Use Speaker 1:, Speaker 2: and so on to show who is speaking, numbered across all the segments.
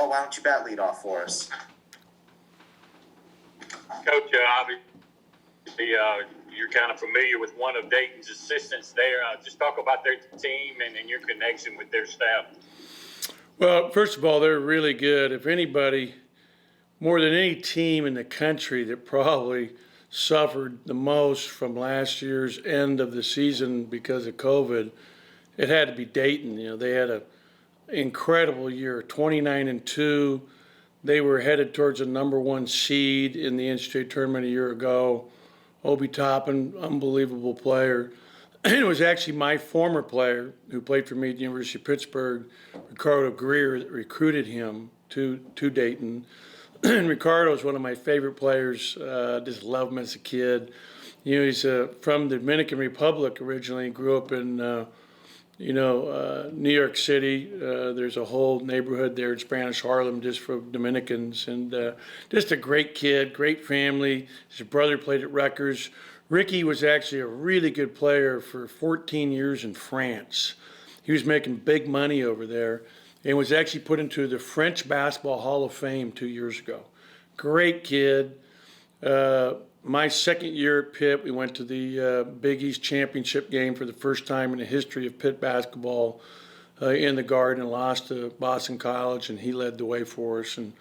Speaker 1: why don't you bat lead off for us?
Speaker 2: Coach, obviously, you're kind of familiar with one of Dayton's assistants there. Just talk about their team and your connection with their staff.
Speaker 3: Well, first of all, they're really good. If anybody, more than any team in the country that probably suffered the most from last year's end of the season because of COVID, it had to be Dayton. You know, they had an incredible year, 29-2. They were headed towards a #1 seed in the NCAA tournament a year ago. Obi Toppin, unbelievable player. It was actually my former player who played for me at the University of Pittsburgh, Ricardo Greer, that recruited him to Dayton. And Ricardo is one of my favorite players. Just love him as a kid. You know, he's from the Dominican Republic originally. Grew up in, New York City. There's a whole neighborhood there in Spanish Harlem just for Dominicans. And just a great kid, great family. His brother played at Rutgers. Ricky was actually a really good player for 14 years in France. He was making big money over there and was actually put into the French Basketball Hall of Fame 2 years ago. Great kid. My second year at Pitt, we went to the Big East Championship game for the first time in the history of Pitt basketball in the Garden and lost to Boston College, and he led the way for us. And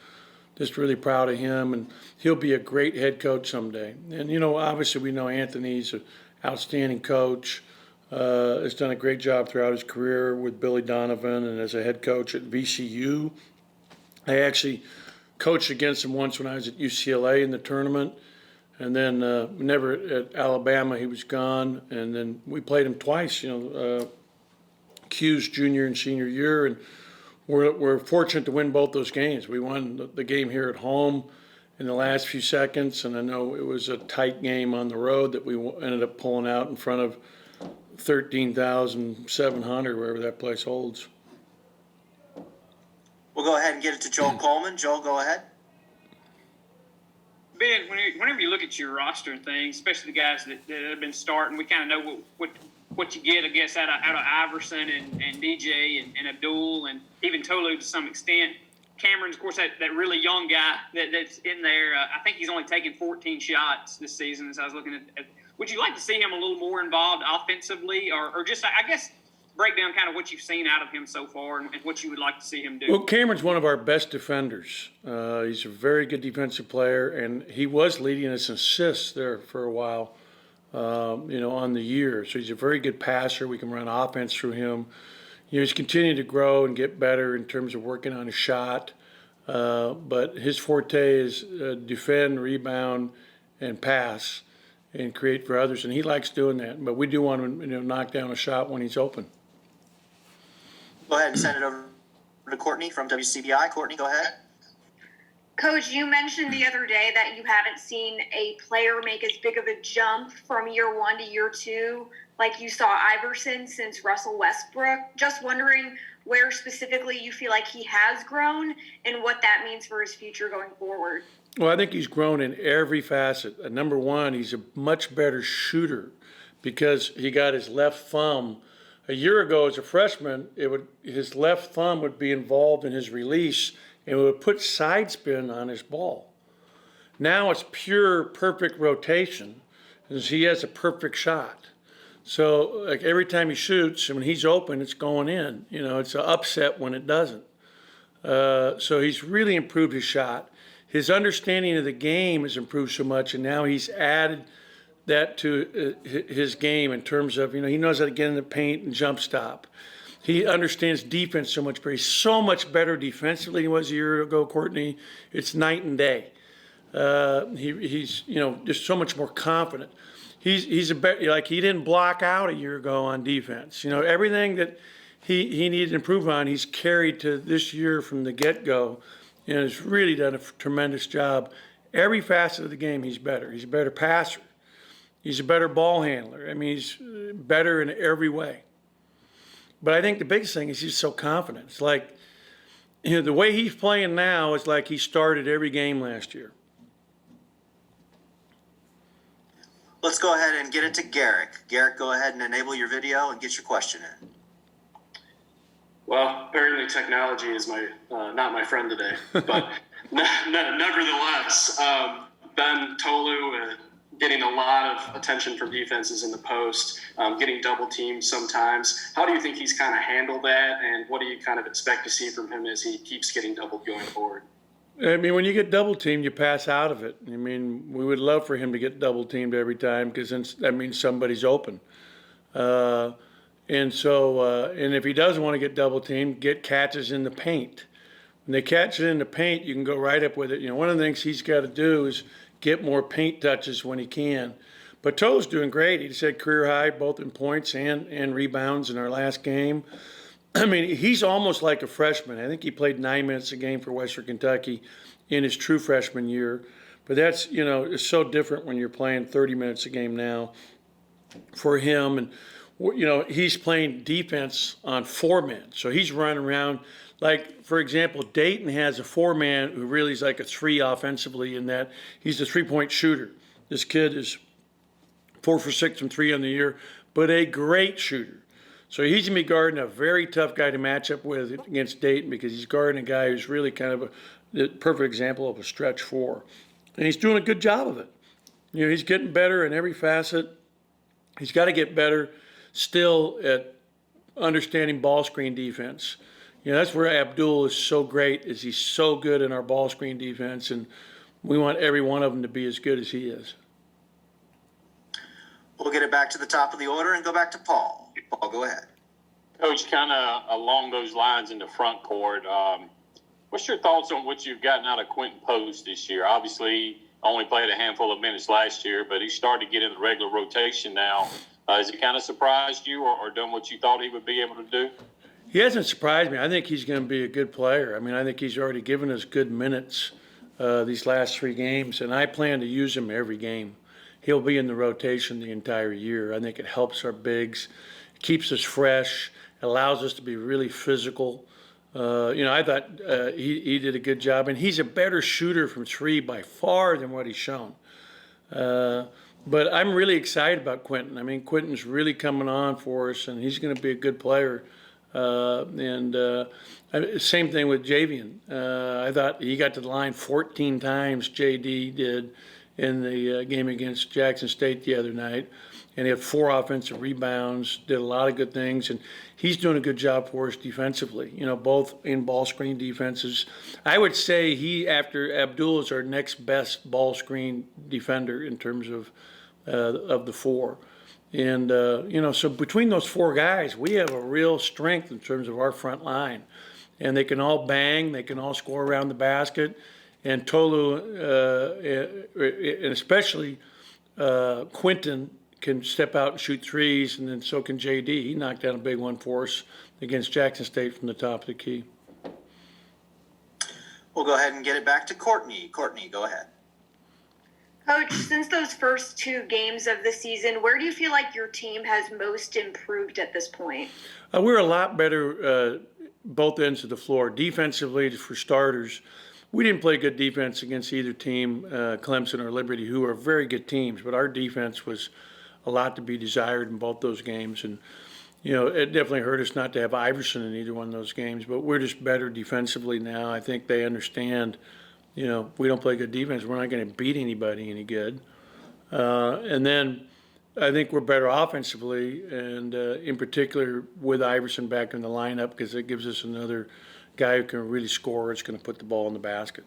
Speaker 3: just really proud of him, and he'll be a great head coach someday. And, you know, obviously we know Anthony's an outstanding coach. Has done a great job throughout his career with Billy Donovan and as a head coach at VCU. I actually coached against him once when I was at UCLA in the tournament, and then never at Alabama. He was gone, and then we played him twice, Q's junior and senior year, and we're fortunate to win both those games. We won the game here at home in the last few seconds, and I know it was a tight game on the road that we ended up pulling out in front of 13,700, wherever that place holds.
Speaker 1: We'll go ahead and get it to Joel Coleman. Joel, go ahead.
Speaker 4: Ben, whenever you look at your roster and things, especially the guys that have been starting, we kind of know what you get, I guess, out of Iverson and DJ and Abdul and even Tolu to some extent. Cameron's, of course, that really young guy that's in there. I think he's only taken 14 shots this season, as I was looking at. Would you like to see him a little more involved offensively, or just, I guess, break down kind of what you've seen out of him so far and what you would like to see him do?
Speaker 3: Well, Cameron's one of our best defenders. He's a very good defensive player, and he was leading us in assists there for a while, on the year. So he's a very good passer. We can run offense through him. You know, he's continuing to grow and get better in terms of working on his shot. But his forte is defend, rebound, and pass and create for others, and he likes doing that. But we do want him to knock down a shot when he's open.
Speaker 1: Go ahead and send it over to Courtney from WCBI. Courtney, go ahead.
Speaker 5: Coach, you mentioned the other day that you haven't seen a player make as big of a jump from year one to year two like you saw Iverson since Russell Westbrook. Just wondering where specifically you feel like he has grown and what that means for his future going forward.
Speaker 3: Well, I think he's grown in every facet. Number one, he's a much better shooter because he got his left thumb. A year ago as a freshman, his left thumb would be involved in his release and it would put side spin on his ball. Now it's pure, perfect rotation because he has a perfect shot. So like every time he shoots and when he's open, it's going in. You know, it's an upset when it doesn't. So he's really improved his shot. His understanding of the game has improved so much, and now he's added that to his game in terms of, he knows how to get in the paint and jump stop. He understands defense so much better. He's so much better defensively than he was a year ago, Courtney. It's night and day. He's just so much more confident. He's like he didn't block out a year ago on defense. Everything that he needed to improve on, he's carried to this year from the get-go, and has really done a tremendous job. Every facet of the game, he's better. He's a better passer. He's a better ball handler. I mean, he's better in every way. But I think the biggest thing is he's so confident. It's like, the way he's playing now is like he started every game last year.
Speaker 1: Let's go ahead and get it to Garrick. Garrick, go ahead and enable your video and get your question in.
Speaker 6: Well, apparently technology is not my friend today. But nevertheless, Ben Tolu getting a lot of attention from defenses in the post, getting double teamed sometimes. How do you think he's kind of handled that, and what do you kind of expect to see from him as he keeps getting doubled going forward?
Speaker 3: I mean, when you get double teamed, you pass out of it. I mean, we would love for him to get double teamed every time because that means somebody's open. And if he doesn't want to get double teamed, get catches in the paint. When they catch it in the paint, you can go right up with it. You know, one of the things he's got to do is get more paint touches when he can. But Tolu's doing great. He said career high both in points and rebounds in our last game. I mean, he's almost like a freshman. I think he played 9 minutes a game for Western Kentucky in his true freshman year. But that's, it's so different when you're playing 30 minutes a game now for him. And, he's playing defense on 4 men. So he's running around. Like, for example, Dayton has a 4-man who really is like a 3 offensively in that he's a 3-point shooter. This kid is 4 for 6 from 3 on the year, but a great shooter. So he's going to be guarding a very tough guy to match up with against Dayton because he's guarding a guy who's really kind of the perfect example of a stretch 4. And he's doing a good job of it. He's getting better in every facet. He's got to get better still at understanding ball screen defense. That's where Abdul is so great, is he's so good in our ball screen defense, and we want every one of them to be as good as he is.
Speaker 1: We'll get it back to the top of the order and go back to Paul. Paul, go ahead.
Speaker 2: Coach, kind of along those lines in the front court, what's your thoughts on what you've gotten out of Quinton Post this year? Obviously, only played a handful of minutes last year, but he started to get in the regular rotation now. Has it kind of surprised you or done what you thought he would be able to do?
Speaker 3: He hasn't surprised me. I think he's going to be a good player. I mean, I think he's already given us good minutes these last 3 games, and I plan to use him every game. He'll be in the rotation the entire year. I think it helps our bigs, keeps us fresh, allows us to be really physical. I thought he did a good job, and he's a better shooter from 3 by far than what he's shown. But I'm really excited about Quinton. I mean, Quinton's really coming on for us, and he's going to be a good player. Same thing with Javian. I thought he got to the line 14 times, JD did, in the game against Jackson State the other night. And he had 4 offensive rebounds, did a lot of good things. And he's doing a good job for us defensively, both in ball screen defenses. I would say he, after Abdul, is our next best ball screen defender in terms of the 4. And, so between those 4 guys, we have a real strength in terms of our front line. And they can all bang, they can all score around the basket. And Tolu, and especially Quinton, can step out and shoot 3s, and then so can JD. He knocked down a big one for us against Jackson State from the top of the key.
Speaker 1: We'll go ahead and get it back to Courtney. Courtney, go ahead.
Speaker 5: Coach, since those first 2 games of the season, where do you feel like your team has most improved at this point?
Speaker 3: We're a lot better both ends of the floor. Defensively, for starters, we didn't play good defense against either team, Clemson or Liberty, who are very good teams, but our defense was a lot to be desired in both those games. And, it definitely hurt us not to have Iverson in either one of those games, but we're just better defensively now. I think they understand, we don't play good defense. We're not going to beat anybody any good. And then I think we're better offensively, and in particular with Iverson back in the lineup, because it gives us another guy who can really score. It's going to put the ball in the basket.